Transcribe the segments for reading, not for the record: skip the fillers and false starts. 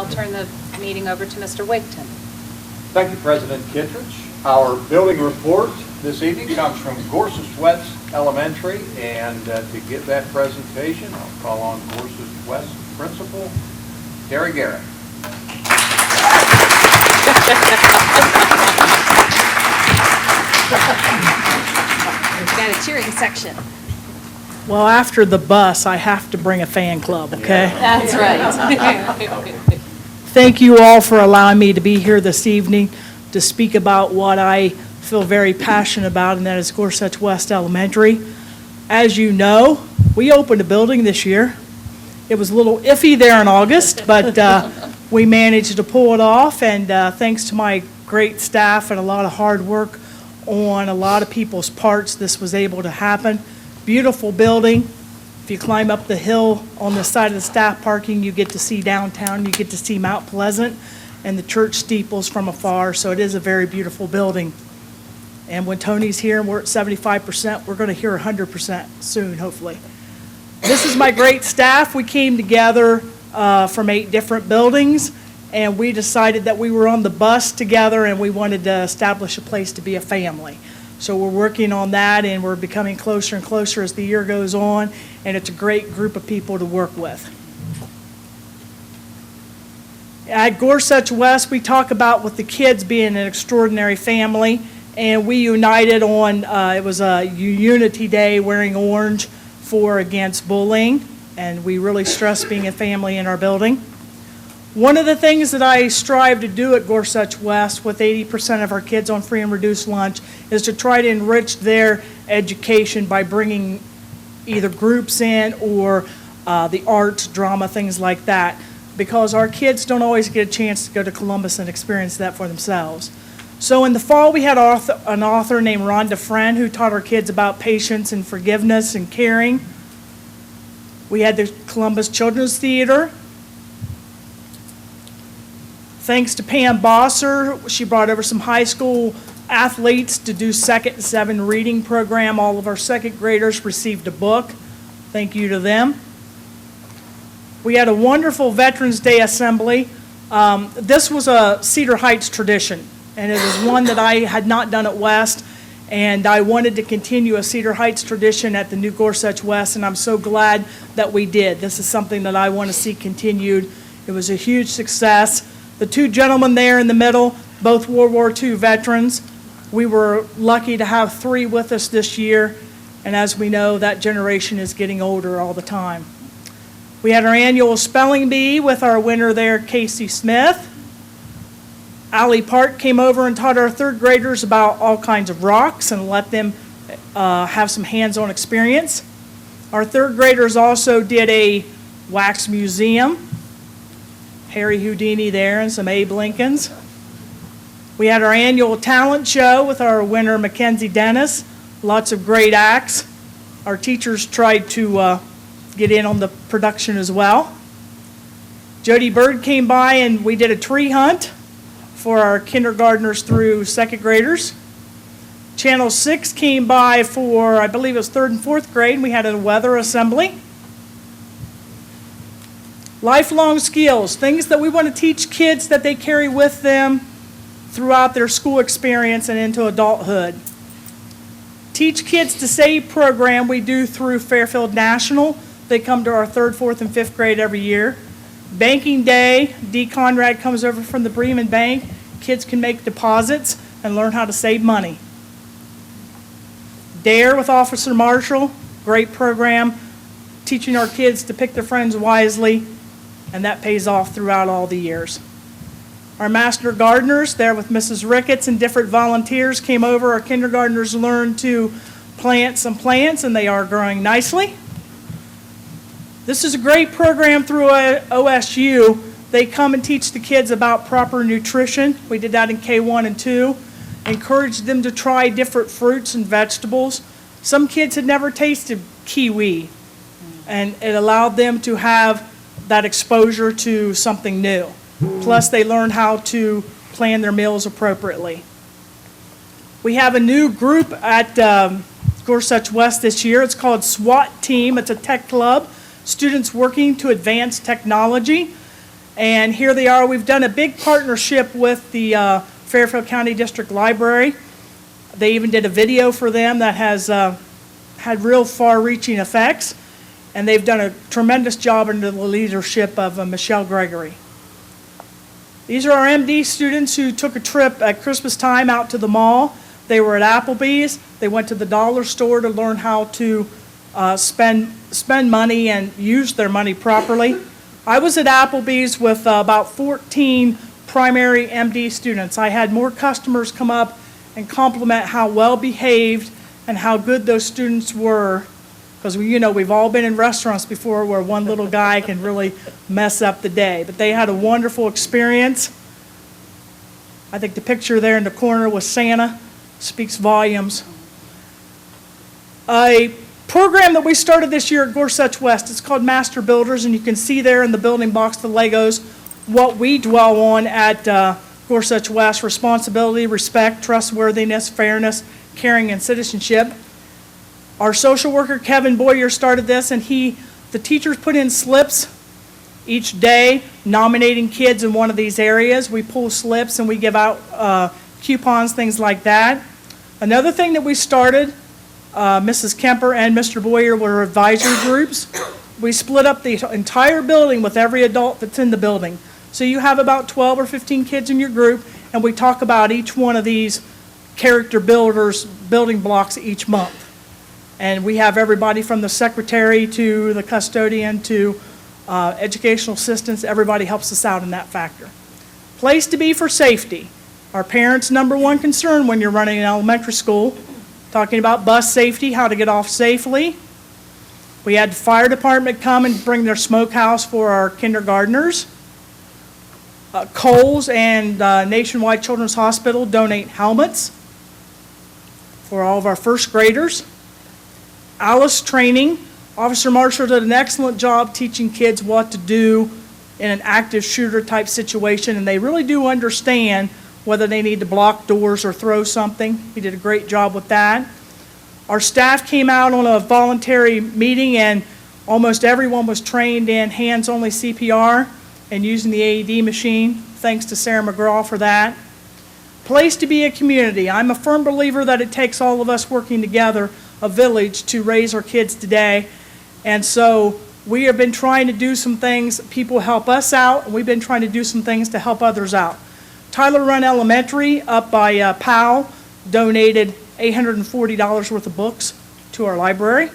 I'll turn the meeting over to Mr. Wigton. Thank you, President Kittredge. Our building report this evening comes from Gorsuch West Elementary, and to give that presentation, I'll call on Gorsuch West Principal Terri Garrett. We've got a cheering section. Well, after the bus, I have to bring a fan club, okay? That's right. Thank you all for allowing me to be here this evening to speak about what I feel very passionate about, and that is Gorsuch West Elementary. As you know, we opened a building this year. It was a little iffy there in August, but we managed to pull it off, and thanks to my great staff and a lot of hard work on a lot of people's parts, this was able to happen. Beautiful building. If you climb up the hill on the side of the staff parking, you get to see downtown, you get to see Mount Pleasant and the church steeples from afar, so it is a very beautiful building. And when Tony's here and we're at 75%, we're going to hear 100% soon, hopefully. This is my great staff. We came together from 8 different buildings, and we decided that we were on the bus together and we wanted to establish a place to be a family. So we're working on that, and we're becoming closer and closer as the year goes on, and it's a great group of people to work with. At Gorsuch West, we talk about with the kids being an extraordinary family, and we united on, it was a Unity Day, wearing orange for against bullying, and we really stress being a family in our building. One of the things that I strive to do at Gorsuch West with 80% of our kids on free and reduced lunch is to try to enrich their education by bringing either groups in or the arts, drama, things like that, because our kids don't always get a chance to go to Columbus and experience that for themselves. So in the fall, we had an author named Rhonda Friend who taught our kids about patience and forgiveness and caring. We had the Columbus Children's Theater. Thanks to Pam Bosser, she brought over some high school athletes to do 2nd and 7 reading program. All of our 2nd graders received a book. Thank you to them. We had a wonderful Veterans Day assembly. This was a Cedar Heights tradition, and it was one that I had not done at West, and I wanted to continue a Cedar Heights tradition at the new Gorsuch West, and I'm so glad that we did. This is something that I want to see continued. It was a huge success. The 2 gentlemen there in the middle, both World War II veterans. We were lucky to have 3 with us this year, and as we know, that generation is getting older all the time. We had our annual spelling bee with our winner there, Casey Smith. Allie Park came over and taught our 3rd graders about all kinds of rocks and let them have some hands-on experience. Our 3rd graders also did a wax museum. Harry Houdini there and some Abe Lincolns. We had our annual talent show with our winner, Mackenzie Dennis. Lots of great acts. Our teachers tried to get in on the production as well. Jody Bird came by and we did a tree hunt for our kindergartners through 2nd graders. Channel 6 came by for, I believe it was 3rd and 4th grade, and we had a weather assembly. Lifelong skills, things that we want to teach kids that they carry with them throughout their school experience and into adulthood. Teach Kids to Save program we do through Fairfield National. They come to our 3rd, 4th, and 5th grade every year. Banking Day, Dee Conrad comes over from the Bremen Bank. Kids can make deposits and learn how to save money. Dare with Officer Marshall, great program, teaching our kids to pick their friends wisely, and that pays off throughout all the years. Our master gardeners there with Mrs. Ricketts and different volunteers came over. Our kindergartners learned to plant some plants, and they are growing nicely. This is a great program through OSU. They come and teach the kids about proper nutrition. We did that in K1 and 2. Encouraged them to try different fruits and vegetables. Some kids had never tasted kiwi, and it allowed them to have that exposure to something new. Plus, they learned how to plan their meals appropriately. We have a new group at Gorsuch West this year. It's called SWAT Team. It's a tech club, students working to advance technology. And here they are. We've done a big partnership with the Fairfield County District Library. They even did a video for them that has had real far-reaching effects. And they've done a tremendous job under the leadership of Michelle Gregory. These are our MD students who took a trip at Christmas time out to the mall. They were at Applebee's. They went to the dollar store to learn how to spend money and use their money properly. I was at Applebee's with about 14 primary MD students. I had more customers come up and compliment how well behaved and how good those students were, because we've all been in restaurants before where one little guy can really mess up the day. But they had a wonderful experience. I think the picture there in the corner with Santa speaks volumes. A program that we started this year at Gorsuch West, it's called Master Builders, and you can see there in the building box, the Legos, what we dwell on at Gorsuch West: responsibility, respect, trustworthiness, fairness, caring, and citizenship. Our social worker, Kevin Boyer, started this, and the teachers put in slips each day nominating kids in one of these areas. We pull slips and we give out coupons, things like that. Another thing that we started, Mrs. Kemper and Mr. Boyer were advisory groups. We split up the entire building with every adult that's in the building. So you have about 12 or 15 kids in your group, and we talk about each one of these character builders, building blocks each month. And we have everybody from the secretary to the custodian to educational assistants. Everybody helps us out in that factor. Place to be for safety. Our parents' number one concern when you're running an elementary school. Talking about bus safety, how to get off safely. We had the fire department come and bring their smokehouse for our kindergartners. Kohl's and Nationwide Children's Hospital donate helmets for all of our first graders. Alice training. Officer Marshall did an excellent job teaching kids what to do in an active shooter type situation, and they really do understand whether they need to block doors or throw something. He did a great job with that. Our staff came out on a voluntary meeting, and almost everyone was trained in hands-only CPR and using the AED machine. Thanks to Sarah McGraw for that. Place to be a community. I'm a firm believer that it takes all of us working together, a village, to raise our kids today. And so we have been trying to do some things. People help us out, and we've been trying to do some things to help others out. Tyler Run Elementary up by Powell donated $840 worth of books to our library.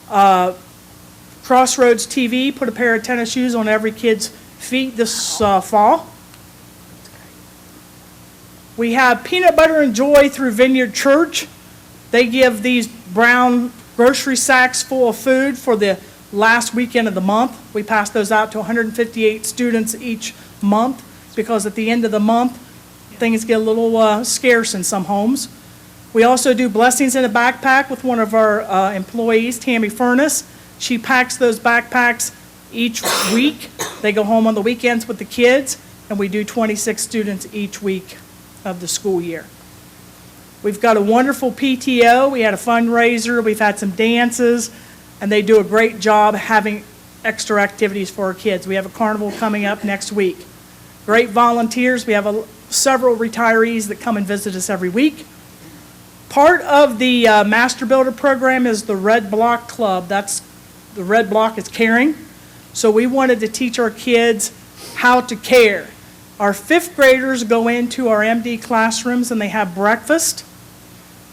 Crossroads TV put a pair of tennis shoes on every kid's feet this fall. We have Peanut Butter and Joy through Vineyard Church. They give these brown grocery sacks full of food for the last weekend of the month. We pass those out to 158 students each month, because at the end of the month, things get a little scarce in some homes. We also do blessings in a backpack with one of our employees, Tammy Furness. She packs those backpacks each week. They go home on the weekends with the kids, and we do 26 students each week of the school year. We've got a wonderful PTO. We had a fundraiser. We've had some dances, and they do a great job having extra activities for our kids. We have a carnival coming up next week. Great volunteers. We have several retirees that come and visit us every week. Part of the Master Builder program is the Red Block Club. The Red Block is caring. So we wanted to teach our kids how to care. Our fifth graders go into our MD classrooms and they have breakfast.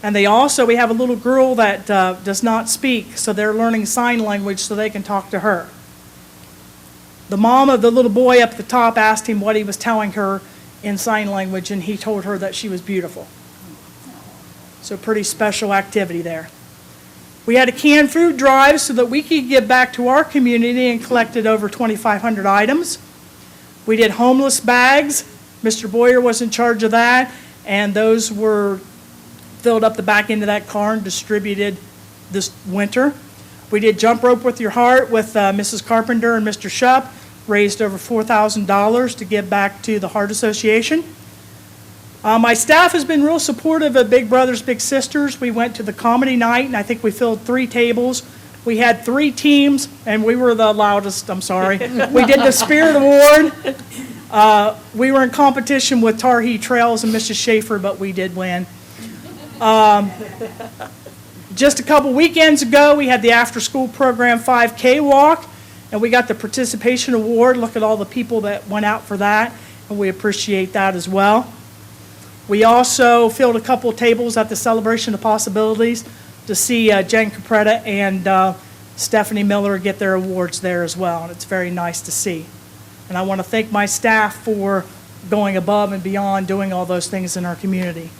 And we have a little girl that does not speak, so they're learning sign language so they can talk to her. The mom of the little boy up at the top asked him what he was telling her in sign language, and he told her that she was beautiful. So pretty special activity there. We had a canned food drive so that we could give back to our community and collected over 2,500 items. We did homeless bags. Mr. Boyer was in charge of that, and those were filled up the back end of that car and distributed this winter. We did Jump Rope with Your Heart with Mrs. Carpenter and Mr. Shupp, raised over $4,000 to give back to the Heart Association. My staff has been real supportive of Big Brothers Big Sisters. We went to the comedy night, and I think we filled 3 tables We had 3 teams, and we were the loudest, I'm sorry. We did the Spirit Award. We were in competition with Tarhee Trails and Mrs. Schaefer, but we did win. Just a couple weekends ago, we had the after-school program 5K walk, and we got the participation award. Look at all the people that went out for that, and we appreciate that as well. We also filled a couple tables at the Celebration of Possibilities to see Jen Capretta and Stephanie Miller get their awards there as well, and it's very nice to see. And I want to thank my staff for going above and beyond, doing all those things in our community.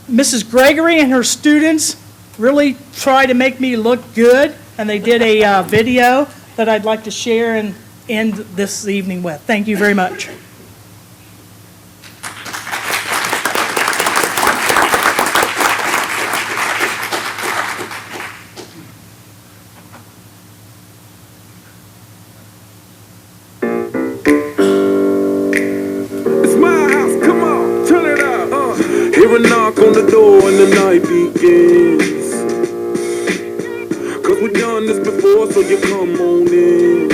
Mrs. Gregory and her students really tried to make me look good, and they did a video that I'd like to share and end this evening with. Thank you very much. Hear a knock on the door and the night begins. Cause we've done this before, so you come on in.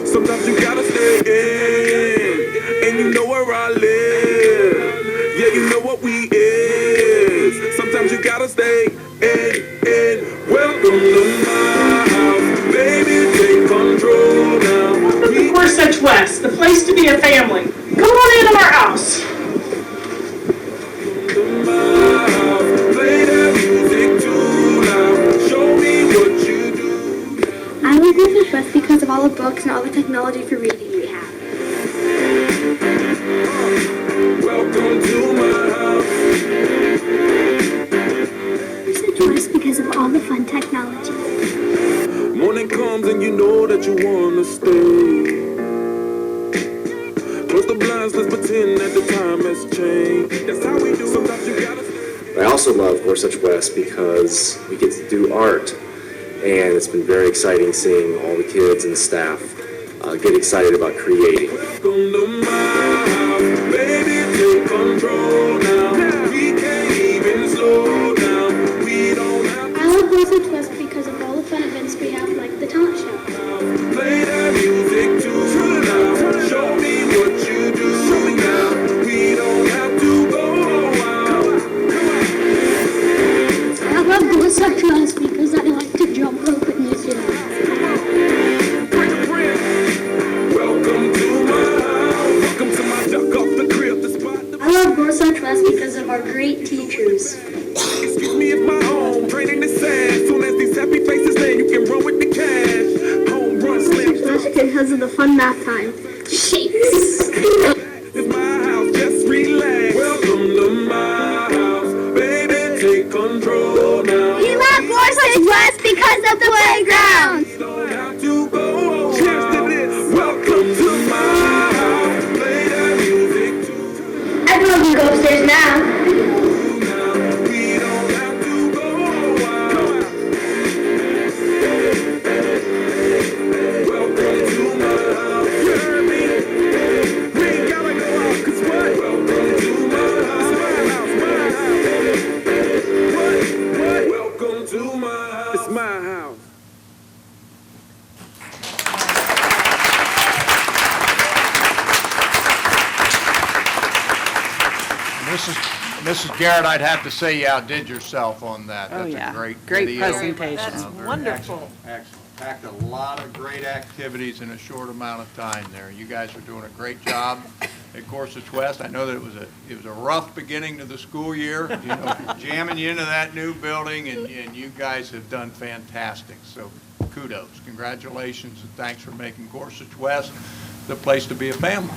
Sometimes you gotta stay in, and you know where I live. Yeah, you know what we is. Sometimes you gotta stay in. Welcome to my house, baby, take control now. Welcome to Gorsuch West, the place to be a family. Come on into our house. I like Gorsuch West because of all the books and all the technology for reading we have. Welcome to my house. Gorsuch West because of all the fun technology. Morning comes and you know that you wanna stay. Close the blinds, let's pretend that the time has changed. That's how we do. Sometimes you gotta stay. I also love Gorsuch West because we get to do art, and it's been very exciting seeing all the kids and staff get excited about creating. Welcome to my house, baby, take control now. We can't even slow down. We don't have I love Gorsuch West because of all the fun events we have, like the talent show. to play that music too loud. Show me what you do now. We don't have to go out. I love Gorsuch West because I like to jump rope in the gym. Welcome to my house. Welcome to my duck off the crib. The spot. I love Gorsuch West because of our great teachers. Excuse me, it's my home. Training the sand. Soon as these happy faces land, you can run with the cash. Home run, slam Gorsuch West because of the fun math time. Shakes. It's my house, just relax. Welcome to my house, baby, take control now. We love Gorsuch West because of the playground. You don't have to go. Cheers to this. Welcome to my house, play that music too Everyone can go upstairs now. now. We don't have to go out. Welcome to my house, you heard me? We ain't gotta go out, 'cause what? Welcome to my house, my house. What? Welcome to my house. It's my house. Mrs. Garrett, I'd have to say you outdid yourself on that. Oh, That's yeah. a great Great video. presentation. That's Very wonderful. Excellent. Packed a lot of great activities in a short amount of time there. You guys are doing a great job at Gorsuch West. I know that it was a rough beginning to the school year, jamming you into that new building, and you guys have done fantastic. So kudos, congratulations, and thanks for making Gorsuch West the place to be a family.